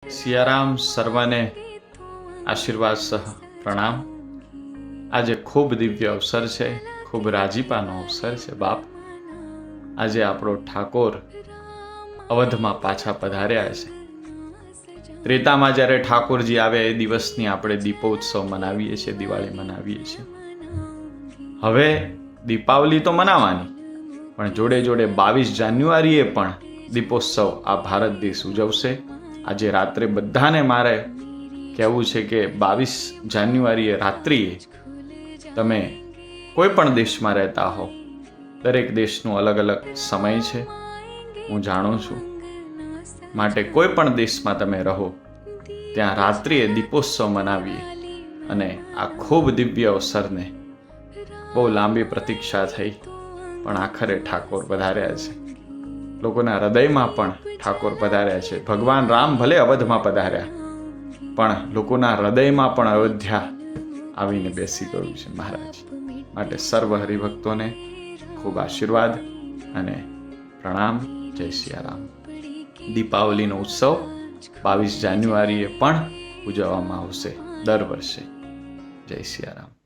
સિયારામ સર્વને આશીર્વાદ સહ પ્રણામ। આજે ખૂબ દિવ્ય અવસર છે, ખૂબ રાજીપાનો અવસર છે બાપ। આજે આપણો ઠાકોર અવધમાં પાછા પધાર્યા છે। ત્રેતામાં જ્યારે ઠાકોરજી આવ્યા એ દિવસની આપણે દીપોત્સવ મનાવીએ છીએ, દિવાળી મનાવીએ છીએ। હવે દીપાવલી તો મનાવવાની, પણ જોડે જોડે 22 જાન્યુઆરીએ પણ દીપોત્સવ આ ભારત દેશ ઉજવશે। આજે રાત્રે બધાને મારે કહેવું છે કે 22 જાન્યુઆરીએ રાત્રિએ તમે કોઈ પણ દેશમાં રહેતા હો, દરેક દેશનું અલગ અલગ સમય છે, હું જાણું છું, માટે કોઈ પણ દેશમાં તમે રહો ત્યાં રાત્રિએ દીપોત્સવ મનાવીએ। અને આ ખૂબ દિવ્ય અવસરને બહુ લાંબી પ્રતીક્ષા થઈ, પણ આખરે ઠાકોર પધાર્યા છે। લોકોના હૃદયમાં પણ ઠાકોર પધાર્યા છે। ભગવાન રામ ભલે અવધમાં પધાર્યા, પણ લોકોના હૃદયમાં પણ અયોધ્યા આવીને બેસી ગયું છે મહારાજ। માટે સર્વ હરિભક્તોને ખૂબ આશીર્વાદ અને પ્રણામ। જય સિયારામ। દીપાવલીનો ઉત્સવ 22 જાન્યુઆરીએ પણ ઉજવવામાં આવશે દર વર્ષે। જય સિયારામ।